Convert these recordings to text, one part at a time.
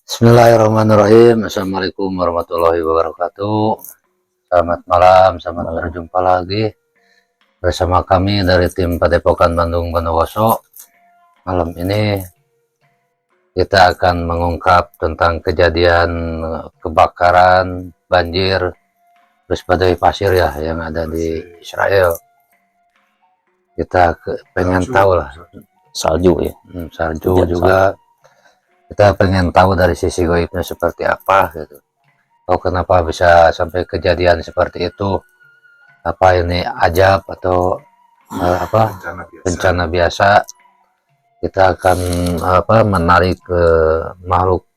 Bismillahirrahmanirrahim. Assalamualaikum warahmatullahi wabarakatuh. Selamat malam, selamat berjumpa lagi bersama kami dari tim Padepokan Bandung Bondowoso. Malam ini kita akan mengungkap tentang kejadian kebakaran, banjir, terus badai pasir ya yang ada di Israel. Kita pengen tahu lah, salju ya, salju juga. Kita pengen tahu dari sisi goibnya seperti apa gitu. Oh, kenapa bisa sampai kejadian seperti itu? Apa ini ajab atau bencana biasa? Kita akan menarik ke makhluk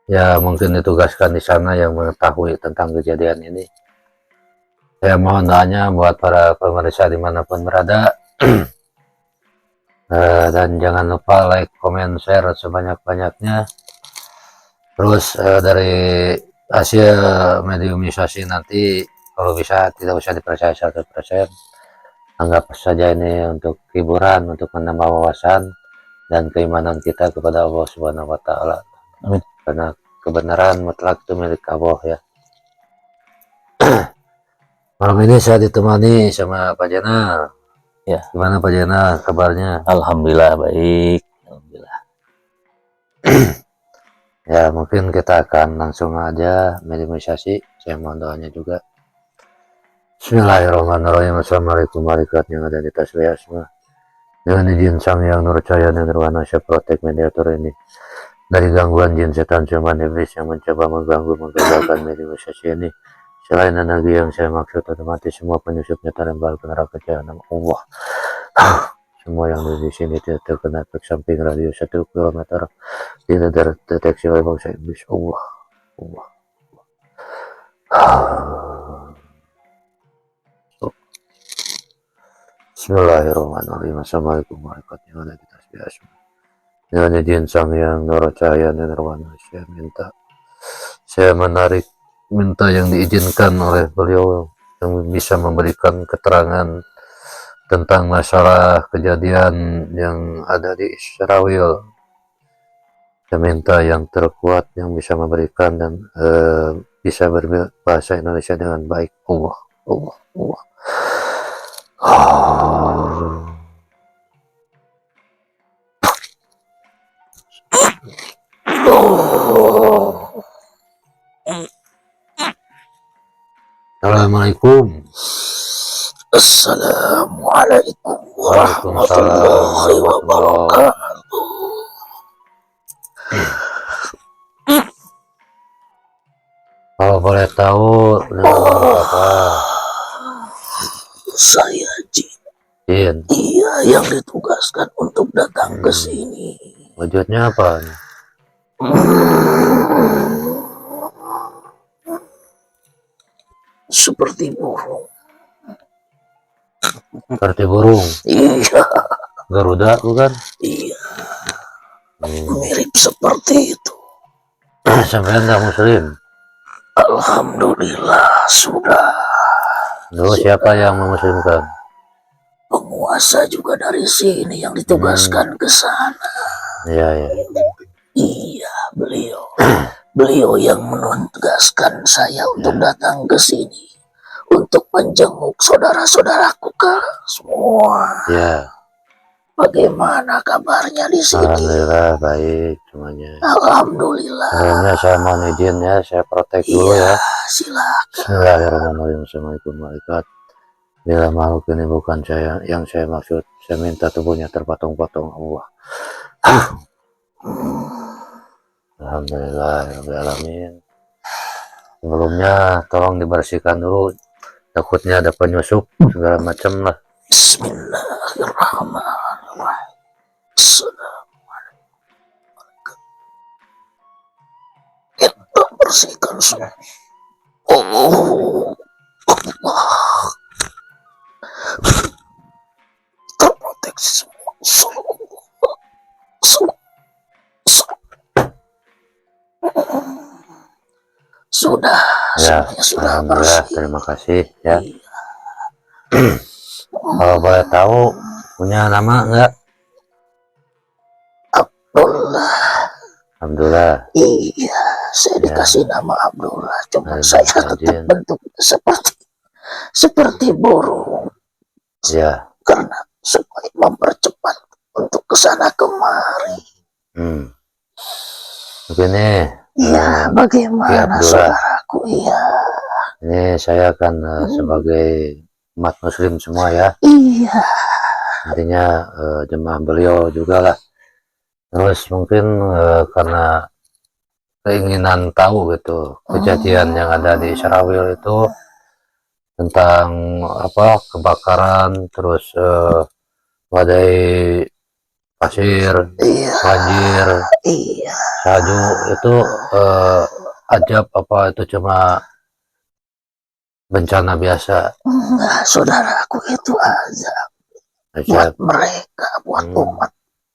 ya mungkin ditugaskan di sana yang mengetahui tentang kejadian ini. Saya mohon doanya buat para pemirsa dimanapun berada. Dan jangan lupa like, comment, share sebanyak-banyaknya. Terus dari hasil mediumisasi nanti kalau bisa tidak usah dipercaya 100%, anggap saja ini untuk hiburan, untuk menambah wawasan dan keimanan kita kepada Allah Subhanahu wa Ta'ala. Amin. Karena kebenaran mutlak itu milik Allah ya. Malam ini saya ditemani sama Pak Jana. Ya, gimana Pak Jana kabarnya? Alhamdulillah baik. Alhamdulillah. Ya, mungkin kita akan langsung aja mediumisasi. Saya mohon doanya juga. Bismillahirrahmanirrahim. Assalamualaikum warahmatullahi wabarakatuh. Yang ada di tasbih asma. Dengan izin Sang Yang Nur Cahaya dan Nirwana, saya protek mediator ini dari gangguan jin, setan, siluman, iblis yang mencoba mengganggu, menggagalkan mediumisasi ini. Selain energi yang saya maksud, otomatis semua penyusupnya terembal ke neraka jahanam Allah. Semua yang di sini tidak terkena efek samping radius 1 km, tidak terdeteksi oleh bangsa iblis. Allah. Bismillahirrahmanirrahim. Assalamualaikum warahmatullahi wabarakatuh. Dengan izin Sang Yang Nur Cahaya Nirwana, saya minta yang diizinkan oleh beliau yang bisa memberikan keterangan tentang masalah kejadian yang ada di Israel. Saya minta yang terkuat yang bisa memberikan dan bisa berbahasa Indonesia dengan baik. Allah. Assalamualaikum. Assalamualaikum warahmatullahi wabarakatuh. Kalau boleh tahu apa? Saya Jin. Iya, yang ditugaskan untuk datang ke sini. Wujudnya apa? Seperti burung. Seperti burung? Iya. Garuda bukan? Iya. Mirip seperti itu. Sampai enggak muslim? Alhamdulillah sudah. Dulu siapa yang memuslimkan? Penguasa juga dari sini yang ditugaskan ke sana. Iya. Iya, beliau yang menugaskan saya untuk datang ke sini untuk menjenguk saudara-saudaraku ke semua. Ya. Bagaimana kabarnya di sini? Alhamdulillah baik semuanya. Alhamdulillah. Sebelumnya saya mohon izin ya, saya protek dulu ya. Silakan. Bismillahirrahmanirrahim. Assalamualaikum warahmatullahi wabarakatuh. Bila makhluk ini bukan saya yang saya maksud, saya minta tubuhnya terpotong-potong Allah. Alhamdulillahirrahmanirrahim. Sebelumnya tolong dibersihkan dulu, takutnya ada penyusup segala macam lah. Bismillahirrahmanirrahim. Assalamualaikum. Kita bersihkan semua. Allah terproteksi semua. Sudah Ya, sudah alhamdulillah, terima kasih ya. Kalau boleh tahu punya nama enggak? Abdullah. Alhamdulillah. Iya, saya Ya. dikasih nama Abdullah, cuma Nah, saya tetap Jin. bentuknya seperti burung Ya. karena supaya mempercepat untuk kesana kemari. Begini, Iya, Ki bagaimana Abdullah. saudaraku? Iya, Ini saya akan sebagai umat muslim semua ya. iya, Nantinya jemaah beliau juga lah. Terus mungkin karena keinginan tahu gitu kejadian yang ada di Israel itu tentang apa kebakaran, terus badai pasir, iya, banjir, iya. salju itu ajab apa itu cuma bencana biasa? Enggak, saudaraku, itu aja buat Ajab. mereka, buat umat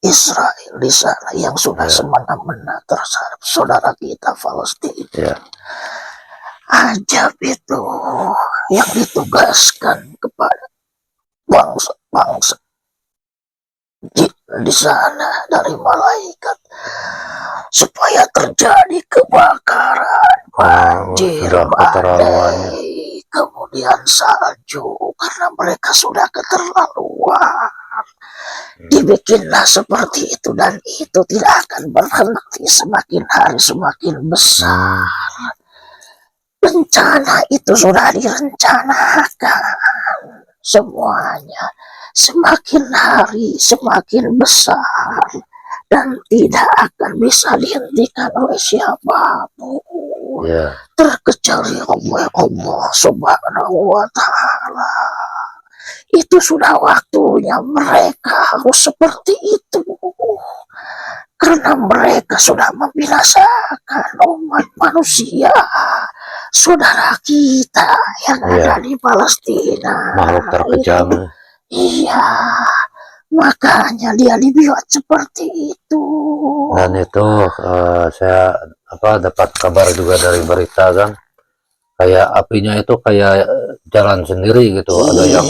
Israel di sana yang sudah semena-mena terhadap saudara kita Palestina. Ya. Ajab itu yang ditugaskan kepada bangsa-bangsa di sana dari malaikat supaya terjadi kebakaran, banjir, sudah keterlaluannya. badai, kemudian salju, karena mereka sudah keterlaluan. Dibikinlah seperti itu, dan itu tidak akan berhenti, semakin hari semakin besar. Rencana itu sudah direncanakan semuanya, semakin hari semakin besar dan tidak akan bisa dihentikan oleh siapapun, terkecuali Allah Subhanahu wa Ta'ala. Itu sudah waktunya mereka harus seperti itu, karena mereka sudah membinasakan umat manusia, saudara kita yang ada di Palestina, makhluk terkejam. Iya, makanya dia dibuat seperti itu. Dan itu saya dapat kabar juga dari berita kan, kayak apinya itu kayak jalan sendiri gitu, ada yang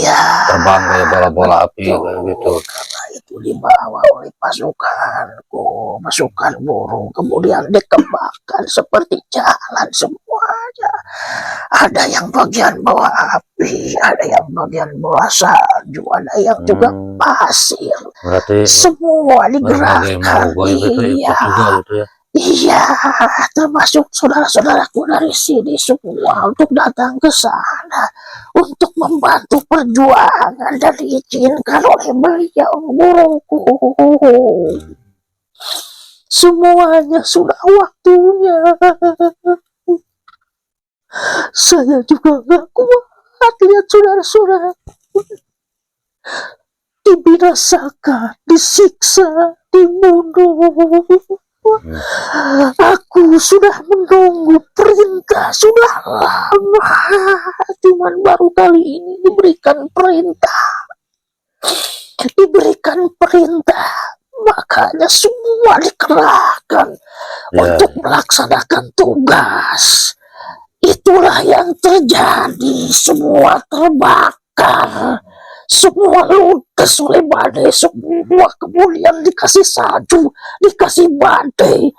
terbang kayak bola-bola api kayak gitu. Karena itu dibawa oleh pasukan burung, kemudian dikembangkan seperti jalan semuanya. Ada yang bagian bawah api, ada yang bagian bawah salju, ada yang juga pasir. Berarti semua digerakkan. Iya. Juga gitu ya. Iya, termasuk saudara-saudaraku dari sini semua untuk datang ke sana untuk membantu perjuangan dan diizinkan oleh beliau guruku. Semuanya sudah waktunya. Saya juga gak kuat lihat saudara-saudara dibinasakan, disiksa, dibunuh. Aku sudah menunggu perintah sudah lama, cuman baru kali ini diberikan perintah, makanya semua dikerahkan untuk melaksanakan tugas. Itulah yang terjadi, semua terbakar, semua ludes oleh badai, semua kemudian dikasih salju, dikasih badai.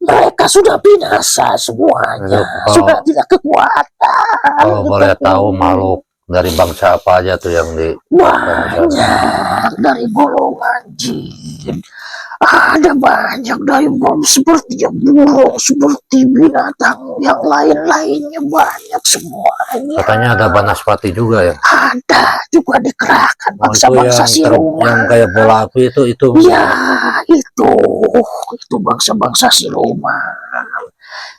Mereka sudah binasa semuanya, sudah tidak kekuatan. Kalau boleh tahu makhluk dari bangsa apa aja tuh yang di banyak dari golongan jin, ada banyak dari seperti burung, seperti binatang yang lain-lainnya, banyak semuanya. Katanya ada banaspati juga ya? Ada juga dikerahkan bangsa-bangsa siluman. Yang kayak bola api itu ya, itu bangsa-bangsa siluman.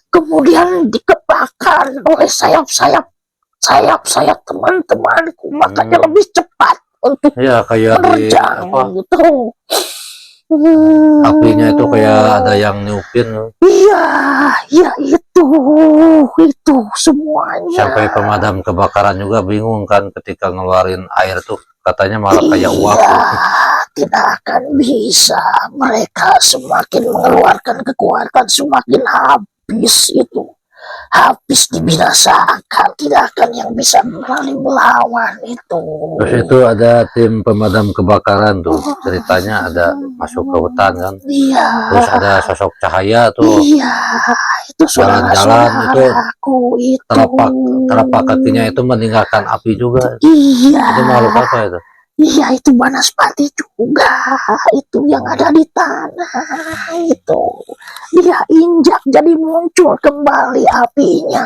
Kemudian dikepakkan oleh sayap-sayap teman-temanku, makanya lebih cepat untuk menerjang gitu. Apinya itu kayak ada yang niupin. Iya, itu semuanya. Sampai pemadam kebakaran juga bingung kan ketika ngeluarin air tuh, katanya malah kayak uap. Tidak akan bisa. Mereka semakin mengeluarkan kekuatan, semakin habis itu. habis dibinasakan, tidak akan yang bisa berani melawan itu. Terus itu ada tim pemadam kebakaran tuh, ceritanya ada masuk ke hutan kan, Iya, terus ada sosok cahaya tuh iya, itu jalan-jalan itu saudara-saudaraku itu. telapak kakinya itu meninggalkan api juga. Iya, Itu makhluk apa itu? iya itu Banaspati juga, itu yang ada di tanah itu. Dia injak jadi muncul kembali apinya,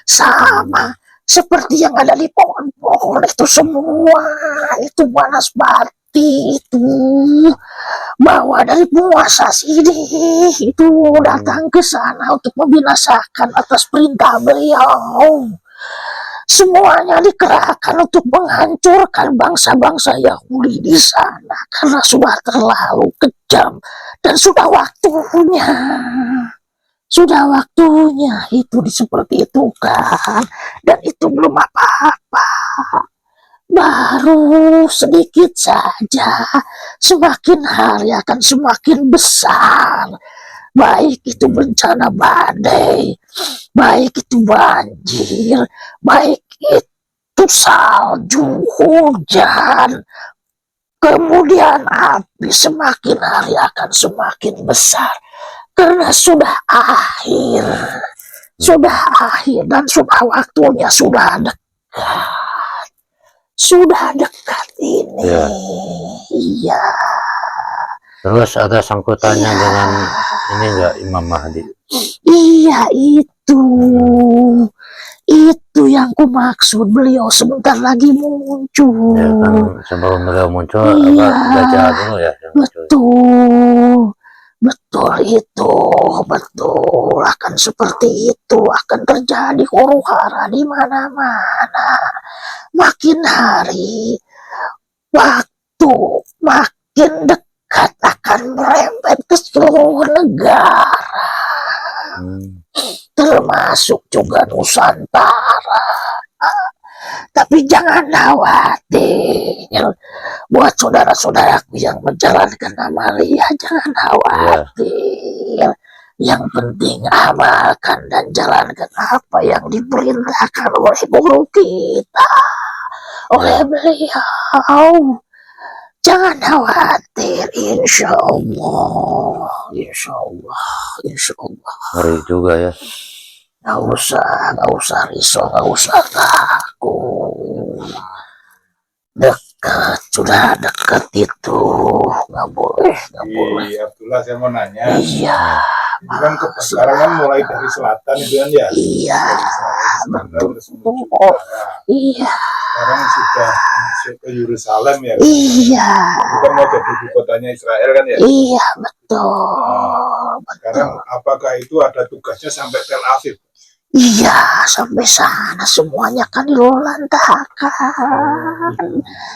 sama seperti yang ada di pohon-pohon itu semua. Itu Banaspati itu bawa dari penguasa sini itu datang ke sana untuk membinasakan atas perintah beliau. Semuanya dikerahkan untuk menghancurkan bangsa-bangsa Yahudi di sana karena sudah terlalu kejam dan sudah waktunya. Sudah waktunya itu seperti itu kan, dan itu belum apa-apa. Baru sedikit saja, semakin hari akan semakin besar. Baik itu bencana badai, baik itu banjir, baik itu salju, hujan, kemudian api, semakin hari akan semakin besar. Karena sudah akhir dan sudah waktunya, sudah dekat ini. Ya. Iya. Terus ada sangkutannya dengan ini enggak Imam Mahdi? Iya itu yang kumaksud, beliau sebentar lagi muncul. Ya kan sebelum beliau muncul Iya. Dajjal dulu ya yang muncul. Betul akan seperti itu, akan terjadi huru-hara di mana-mana. Makin hari waktu makin dekat akan merembet ke seluruh negara, termasuk juga Nusantara. Tapi jangan khawatir, buat saudara-saudaraku yang menjalankan amalia, jangan khawatir. Yang penting amalkan dan jalankan apa yang diperintahkan oleh guru kita, oleh beliau. Jangan khawatir, insya Allah. Ngeri juga ya. Gak usah risau, gak usah takut. Dekat, sudah dekat itu. Gak boleh. Abdullah, saya mau nanya. Iya. Itu kan sekarang kan mulai dari selatan itu kan ya. Iya. Betul. Iya. Sekarang sudah masuk ke Yerusalem ya. Iya. Bukan mau jadi ibu kotanya Israel kan ya. Iya, betul. Sekarang apakah itu ada tugasnya sampai Tel Aviv? Iya, sampai sana semuanya kan dilulantahkan.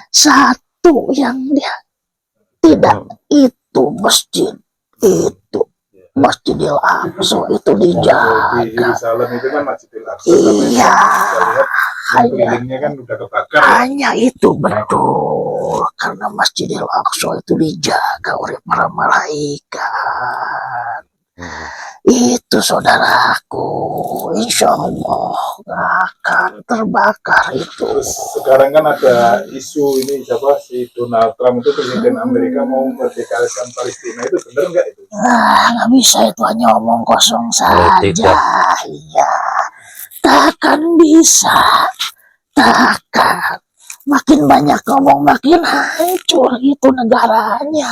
Satu yang dia tidak itu masjid itu. Masjidil Aqsa itu Di dijaga. Yerusalem itu kan Masjidil Aqsa. Iya. Kelilingnya kan udah kebakar. Hanya itu betul. Karena Masjidil Aqsa itu dijaga oleh para malaikat. Itu saudaraku, insya Allah gak akan terbakar itu. Terus sekarang kan ada isu ini, siapa si Donald Trump itu presiden Amerika mau merdekakan Palestina, itu benar nggak itu? Nggak bisa, itu hanya omong kosong Politik, saja. Iya, takkan bisa, takkan. Makin banyak ngomong makin hancur itu negaranya.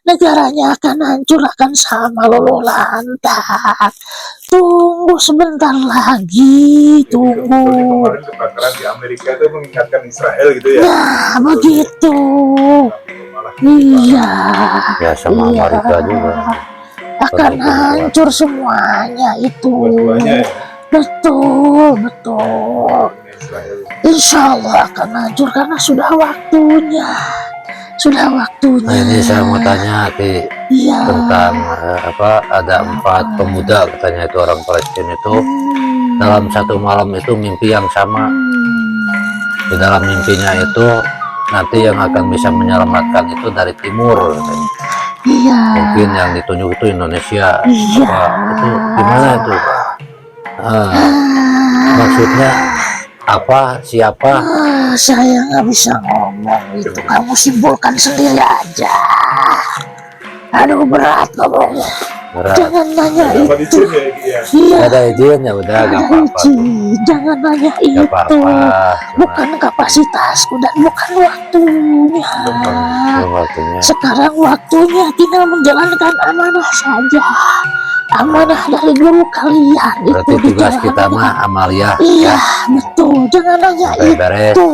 Negaranya akan hancur, akan sama luluh lantak. Tunggu sebentar lagi, tunggu. Kemarin kebakaran di Amerika itu mengingatkan Israel gitu ya? Nah, begitu. Iya. Ya sama Amerika juga. Akan hancur semuanya itu. Dua-duanya ya? Betul. Israel. Insya Allah akan hancur karena sudah waktunya. Nah ini saya mau tanya Iya. tentang ada 4 pemuda katanya itu orang Palestina itu dalam satu malam itu mimpi yang sama. Di dalam mimpinya itu nanti yang akan bisa menyelamatkan itu dari timur katanya. Iya. Mungkin yang ditunjuk itu Indonesia. Iya. Itu gimana itu? Maksudnya apa? Siapa? Saya nggak bisa ngomong itu. Kamu simpulkan sendiri aja. Aduh, berat ngomongnya. Berat. Jangan nanya Dapat itu. izin ya ini ya. Iya. Ada izin ya udah gak apa-apa. Jangan nanya Gak itu. apa-apa. Bukan kapasitasku dan bukan waktunya. Belum waktunya. Sekarang waktunya tinggal menjalankan amanah saja. Amanah dari guru kalian Berarti itu tugas kita dijalankan. mah Amalia. Iya, betul. Jangan nanya Sampai beres. itu.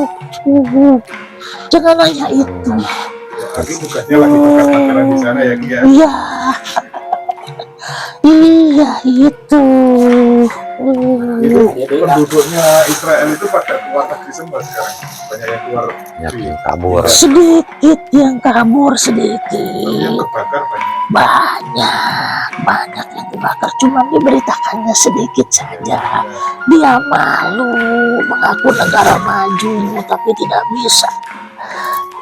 Jangan nanya itu. Lagi tugasnya lagi tukar pacaran di sana ya Ki ya. Iya. Iya, itu. Itu penduduknya Israel itu pada keluar negeri semua sekarang. Banyak yang keluar Banyak yang kabur. Sedikit yang kabur, tapi sedikit. yang kebakar banyak. Banyak yang dibakar, cuma diberitakannya sedikit saja. Dia malu mengaku negara maju, tapi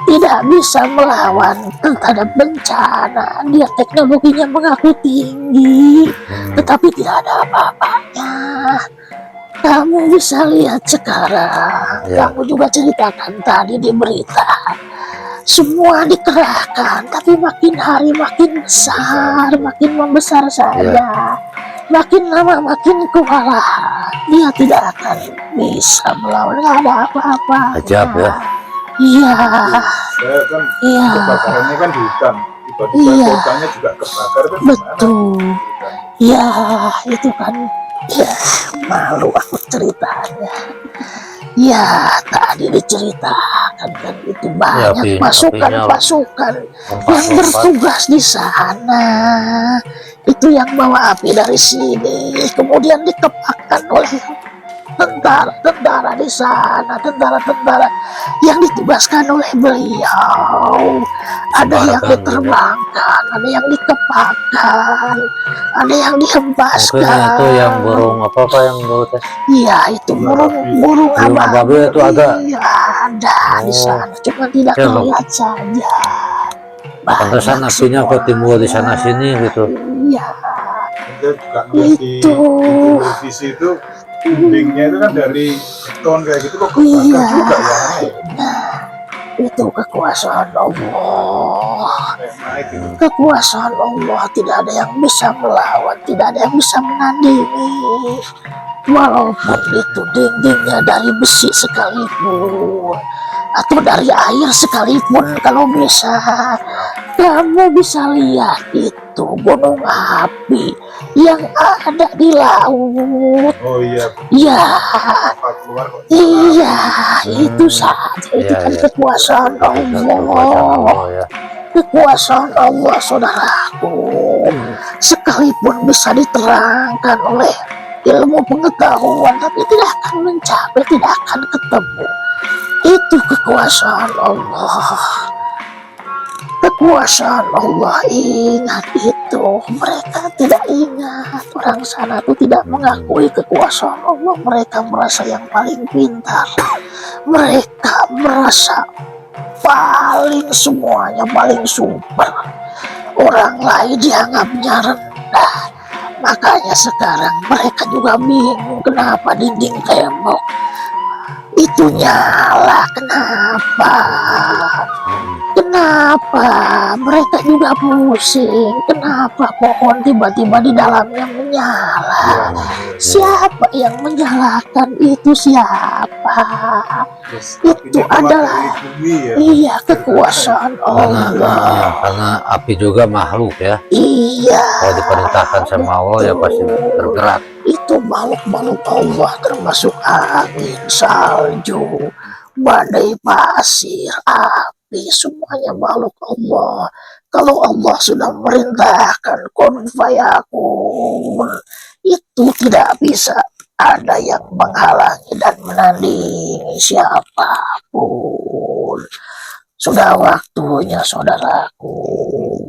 tidak bisa melawan terhadap bencana. Dia teknologinya mengaku tinggi, tetapi tidak ada apa-apanya. Kamu bisa lihat sekarang, Ya. kamu juga ceritakan tadi di berita. Semua dikerahkan, tapi makin hari makin besar, makin membesar saja. Makin lama makin kewalahan. Dia tidak akan bisa melawan, nggak ada apa-apa. Ajab ya. Iya, Saya kan iya, kebakarannya kan di hutan. Tiba-tiba Iya. kotanya juga kebakar kan gimana? betul. Ya, itu kan, ya, malu aku ceritanya. Ya, tadi diceritakan kan itu banyak apinya pasukan-pasukan yang bertugas di sana. Itu yang bawa api dari sini, kemudian dikepakkan oleh tentara-tentara di sana, tentara-tentara yang ditugaskan oleh beliau. Ada yang Sebarkan diterbangkan, ada yang dikepakkan, ada yang Mungkin dihempaskan. itu yang burung apa yang baru teh. Iya, itu burung Burung ababil itu ada. Iya, ada di Oh. sana, cuma tidak Ya, Bang. terlihat saja. Pantesan Banyak apinya kok semuanya. timbul di sana sini gitu. Iya, Saya juga ngeliat di Itu. televisi itu dindingnya itu kan dari beton kayak gitu kok kebakar Iya. juga ya. Aneh. itu kekuasaan Allah. Naik itu. Kekuasaan Allah tidak ada yang bisa melawan, tidak ada yang bisa menandingi. Walaupun itu dindingnya dari besi sekalipun, atau dari air sekalipun, kalau bisa, kamu bisa lihat itu gunung api yang ada di laut. Oh iya, Ya, apa keluar kok. iya, itu saja. Itu Iya, kan iya. kekuasaan Allah. Oh ya. Kekuasaan Allah, saudaraku, sekalipun bisa diterangkan oleh ilmu pengetahuan, tapi tidak akan mencapai, tidak akan ketemu. Itu kekuasaan Allah. Kekuasaan Allah, ingat itu. Mereka tidak ingat. Orang sana itu tidak mengakui kekuasaan Allah. Mereka merasa yang paling pintar. Mereka merasa paling semuanya paling super. Orang lain dianggapnya rendah. Makanya sekarang mereka juga bingung kenapa dinding tembok itu nyala. Kenapa mereka juga pusing? Kenapa pohon tiba-tiba di dalamnya menyala? Siapa yang menyalakan itu? Siapa? Terus Itu apinya keluar adalah dari bumi ya. Iya, kekuasaan Allah. Karena api juga makhluk ya. Iya, Kalau diperintahkan sama Allah ya pasti bergerak. itu makhluk-makhluk Allah, termasuk angin, salju, badai pasir, api, semuanya makhluk Allah. Kalau Allah sudah merintahkan kun fayakun, itu tidak bisa ada yang menghalangi dan menandingi siapapun. Sudah waktunya, saudaraku,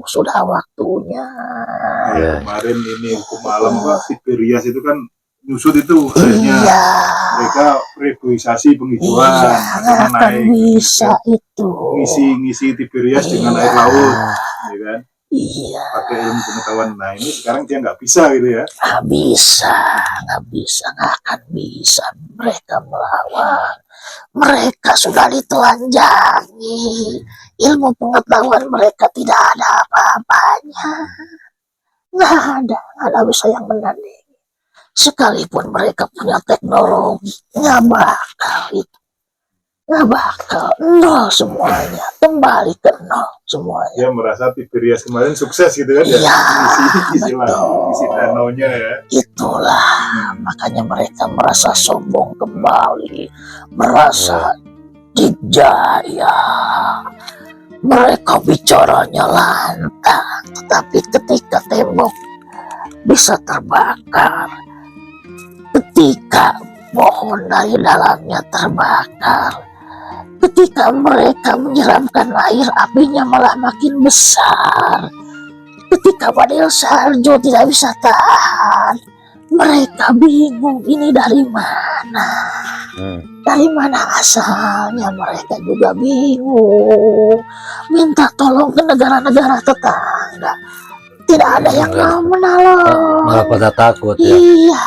sudah waktunya. Iya. Kemarin ini hukum malam Pak Tiberias itu kan nyusut itu akhirnya Iya, mereka reboisasi penghijauan iya, atau nggak akan menaik bisa itu. ngisi Tiberias dengan air laut, ya kan? Iya, pakai ilmu pengetahuan. Nah ini sekarang dia nggak bisa gitu ya. nggak bisa, nggak akan bisa mereka melawan. Mereka sudah ditelanjangi. Ilmu pengetahuan mereka tidak ada apa-apanya. Nggak ada bisa yang menandingi. Sekalipun mereka punya teknologi, nggak bakal nol semuanya, kembali ke nol semuanya. Dia merasa Tiberias kemarin sukses gitu kan ya. Iya, Isi danaunya ya. Itulah makanya mereka merasa sombong kembali, merasa dijaya. Mereka bicaranya lantang, tetapi ketika tembok bisa terbakar, ketika pohon dari dalamnya terbakar, ketika mereka menyiramkan air, apinya malah makin besar. Ketika badai salju tidak bisa tahan, mereka bingung ini dari mana. Dari mana asalnya, mereka juga bingung. Minta tolong ke negara-negara tetangga, tidak ada yang mau menolong. Malah pada takut ya. Iya,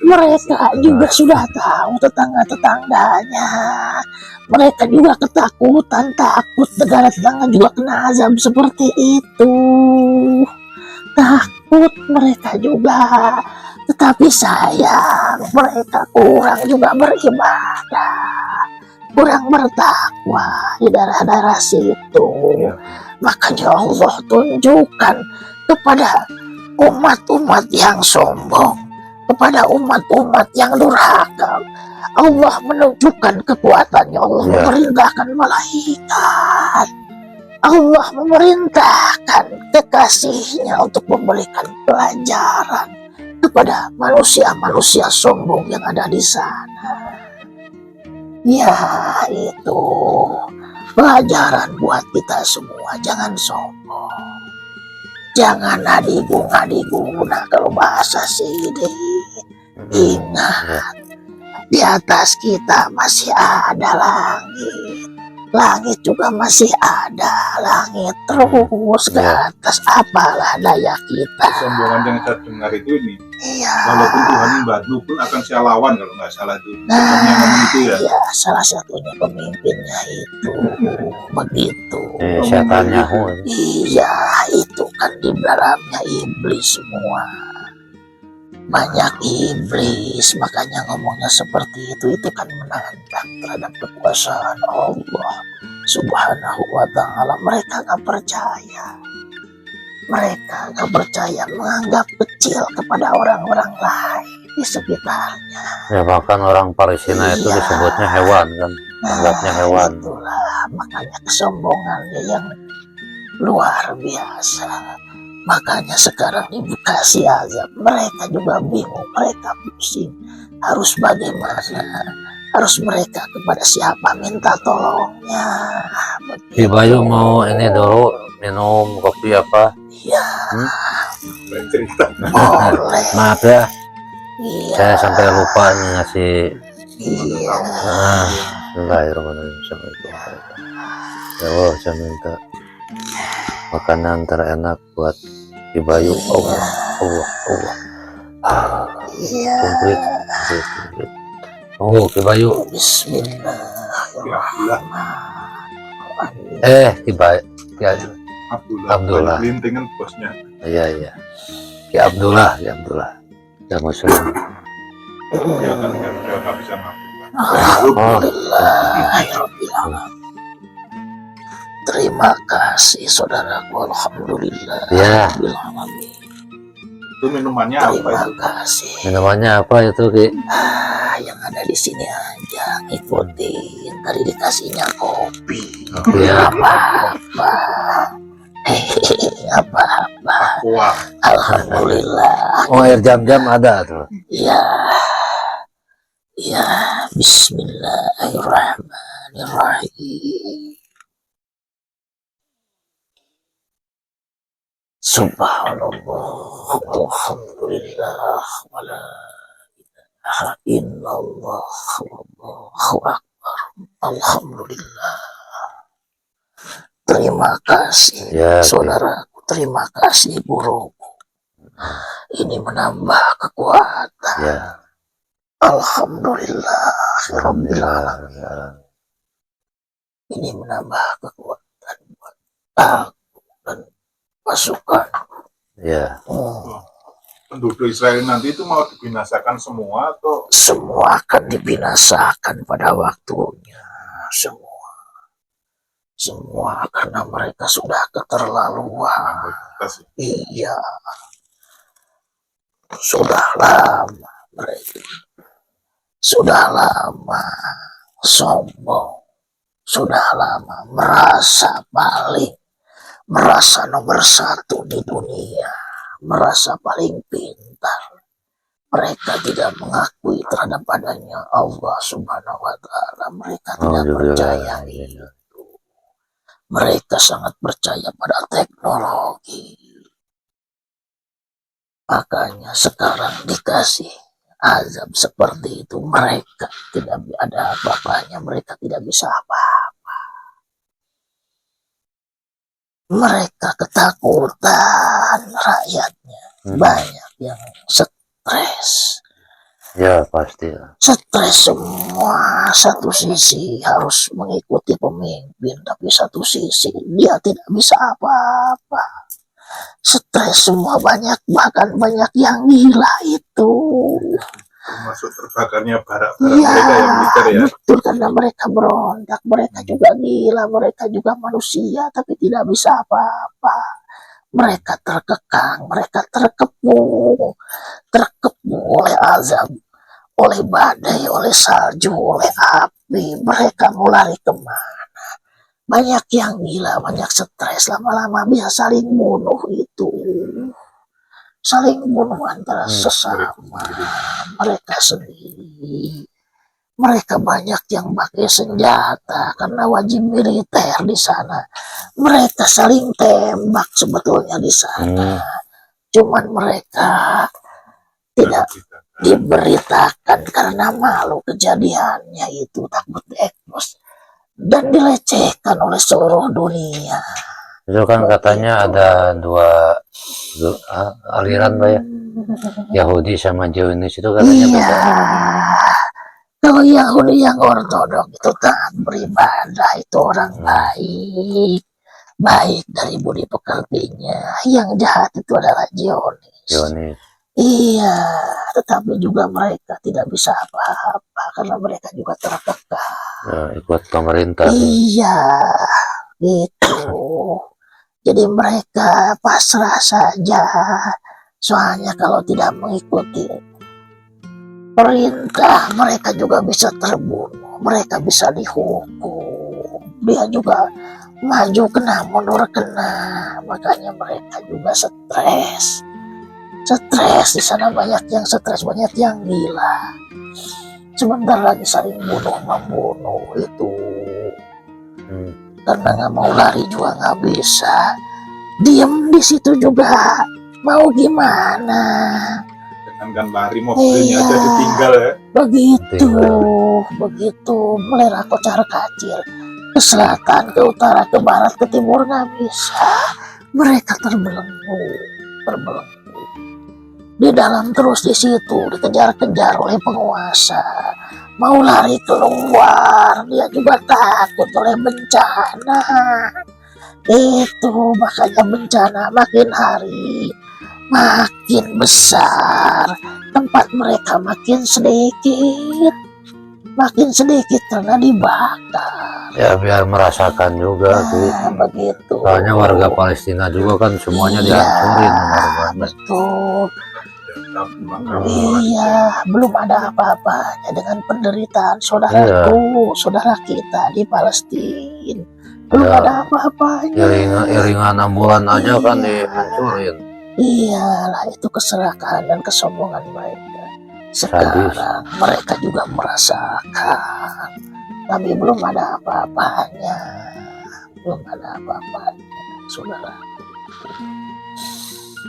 mereka juga sudah tahu tetangga-tetangganya. Mereka juga ketakutan, takut negara tetangga juga kena azab seperti itu. Takut mereka juga. Tetapi sayang, mereka kurang juga beribadah, kurang bertakwa di daerah-daerah situ. Makanya Allah tunjukkan kepada umat-umat yang sombong, kepada umat-umat yang durhaka. Allah menunjukkan kekuatannya. Allah memerintahkan malaikat. Allah memerintahkan kekasihnya untuk memberikan pelajaran kepada manusia-manusia sombong yang ada di sana. Ya, itu pelajaran buat kita semua. Jangan sombong, jangan adigung-adigung. Nah, kalau bahasa sini, ingat, di atas kita masih ada langit. Langit juga masih ada, langit terus ke atas. Apalah daya kita. Kesombongan yang saya dengar itu ini, Iya. walaupun Tuhan membantu pun akan saya lawan kalau nggak salah itu. Nah, Itu ya. iya, salah satunya pemimpinnya itu begitu. Setan Yahu. Iya, itu kan di dalamnya iblis semua. Banyak iblis, makanya ngomongnya seperti itu kan menantang terhadap kekuasaan Allah Subhanahu wa ta'ala. Mereka nggak percaya, menganggap kecil kepada orang-orang lain di sekitarnya. Ya bahkan orang Palestina itu disebutnya hewan kan, anggapnya hewan. Itulah makanya kesombongannya yang luar biasa. Makanya sekarang dikasih azab, mereka juga bingung, mereka pusing. Harus bagaimana? Harus mereka kepada siapa minta tolongnya? Si Bayu mau ini dulu minum kopi apa? Iya. Cerita. Boleh. Maaf ya, Iya. saya sampai lupa nih ngasih. Iya. Bismillahirrahmanirrahim. Ya Allah, saya minta makanan terenak buat si Bayu. Allah. Iya. Komplit. Oh, si Bayu. Bismillahirrahmanirrahim. Si Bayu. Abdullah. Lintingan bosnya. Iya. Si Abdullah. Ya Muslim. Dia kan nggak bisa ngaku. Alhamdulillah. Terima kasih saudaraku. Alhamdulillah. Ya. Itu minumannya apa Terima itu? kasih. Minumannya apa itu, Ki? Yang ada di sini aja ikutin. Tadi dikasihnya kopi. Ya. Apa-apa. Apa-apa. Wah. Alhamdulillah. Oh, air jam-jam ada tuh. Ya. Bismillahirrahmanirrahim. Subhanallah, alhamdulillah, wala ilaha illallah, wallahu akbar, alhamdulillah. terima kasih Ya, saudaraku, terima kasih guruku. Ini menambah kekuatan. ya. Alhamdulillah, Alhamdulillah. ini menambah kekuatan buat aku dan pasukan. Ya, Penduduk Israel nanti itu mau dibinasakan semua atau Semua akan dibinasakan pada waktunya. Semua karena mereka sudah keterlaluan. Iya, sudah lama mereka. Sudah lama sombong. Sudah lama merasa nomor satu di dunia, merasa paling pintar. Mereka tidak mengakui terhadap adanya Allah Subhanahu wa Ta'ala. Mereka tidak percaya itu. Mereka sangat percaya pada teknologi. Makanya sekarang dikasih azab seperti itu, mereka tidak ada apa-apanya, mereka tidak bisa apa-apa. Mereka ketakutan, rakyatnya banyak yang stres. ya pasti. Stres semua. Satu sisi harus mengikuti pemimpin, tapi satu sisi dia tidak bisa apa-apa. Stres semua, bahkan banyak yang gila itu. termasuk terbakarnya barak-barak mereka yang militer ya? Betul, karena mereka berontak, mereka juga gila, mereka juga manusia, tapi tidak bisa apa-apa. Mereka terkekang, mereka terkepung oleh azab, oleh badai, oleh salju, oleh api. Mereka mau lari kemana? Banyak yang gila, banyak stres, lama-lama bisa saling bunuh itu. Saling bunuh antara sesama mereka sendiri. Mereka banyak yang pakai senjata karena wajib militer di sana. Mereka saling tembak sebetulnya di sana. Cuman mereka tidak diberitakan karena malu kejadiannya itu, takut ekspos dan dilecehkan oleh seluruh dunia. Itu kan katanya ada dua aliran, Pak ya. Yahudi sama Zionis itu katanya Iya. Kalau Yahudi yang ortodok itu taat beribadah, itu orang baik dari budi pekertinya. Yang jahat itu adalah Zionis. Iya, tetapi juga mereka tidak bisa apa-apa karena mereka juga terkekang. Ya, ikut pemerintah. Iya, gitu. Jadi mereka pasrah saja. Soalnya kalau tidak mengikuti perintah, mereka juga bisa terbunuh, mereka bisa dihukum. Dia juga maju kena, mundur kena. Makanya mereka juga stres. Stres di sana, banyak yang stres, banyak yang gila. Sebentar lagi saling bunuh-membunuh itu. Karena nggak mau lari juga nggak bisa. Diem di situ juga mau gimana? Kan lari mobilnya aja ditinggal ya. Begitu melera kocar kacir ke selatan, ke utara, ke barat, ke timur nggak bisa. Mereka terbelenggu. Di dalam terus di situ dikejar-kejar oleh penguasa. Mau lari keluar, dia juga takut oleh bencana. Itu makanya bencana makin hari makin besar, tempat mereka makin sedikit karena dibakar. Ya biar merasakan juga sih. Begitu. Soalnya warga Palestina juga kan semuanya dihancurin warganya. Betul. Iya, belum ada apa-apanya dengan penderitaan saudaraku, saudara kita di Palestina. Belum ada apa-apanya. Iringan ambulan aja kan dihancurin. Iyalah, itu keserakahan dan kesombongan mereka. Sekarang mereka juga merasakan, tapi belum ada apa-apanya. Saudara.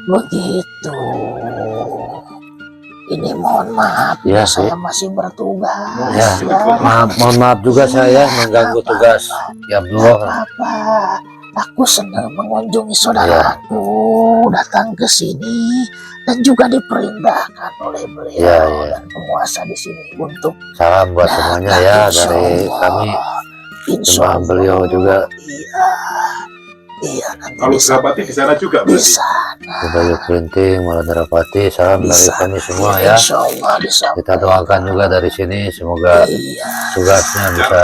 Begitu. Ini mohon maaf ya, saya masih bertugas. Mohon maaf juga saya mengganggu tugas ya, belum. Aku senang mengunjungi saudaraku datang ke sini dan juga diperintahkan oleh beliau Iya. dan penguasa di sini untuk Salam buat semuanya ya dari kami. insya Sama beliau juga. Iya, iya nanti Kalau Serapati di sana juga di berarti. sana. Sebagai Printing, Maladarapati, salam Di dari sana. kami semua ya. Insya Allah di sana. Kita doakan juga dari sini, semoga Iya. tugasnya bisa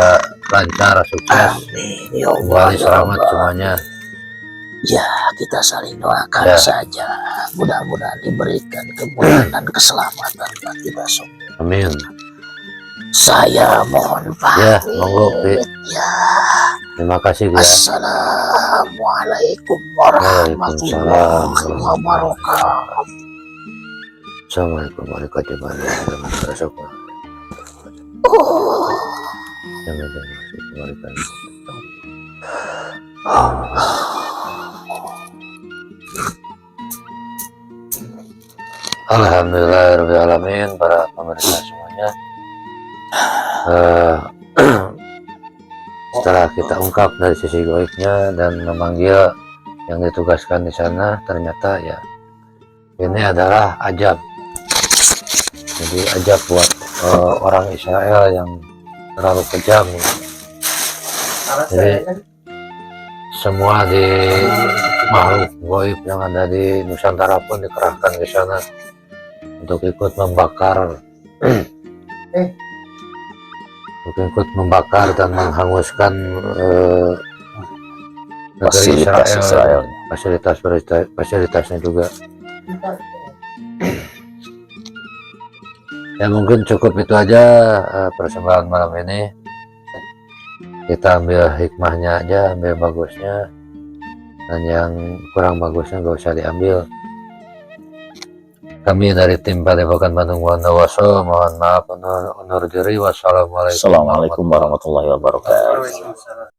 lancar, sukses, Amin. Ya Allah, kembali ya selamat Allah. semuanya. Ya, kita saling doakan Ya. saja. Mudah-mudahan diberikan kemudahan dan keselamatan buat kita semua. Amin. Saya mohon Ya, pamit. monggo, Pi. Ya. Terima kasih ya. Assalamualaikum warahmatullahi wabarakatuh. Assalamualaikum warahmatullahi wabarakatuh. Oh. Alhamdulillahirrahmanirrahim, para pemirsa semuanya. Setelah kita ungkap dari sisi goibnya dan memanggil yang ditugaskan di sana, ternyata ya ini adalah ajab. Jadi ajab buat orang Israel yang terlalu kejam. Jadi semua di makhluk goib yang ada di Nusantara pun dikerahkan ke sana untuk ikut membakar dan menghanguskan negeri Israel. Fasilitasnya juga. Ya mungkin cukup itu aja persembahan malam ini. Kita ambil hikmahnya aja, ambil bagusnya, dan yang kurang bagusnya gak usah diambil. Kami dari tim Padepokan Bandung Bondowoso mohon maaf undur diri. Wassalamualaikum Assalamualaikum warahmatullahi wabarakatuh.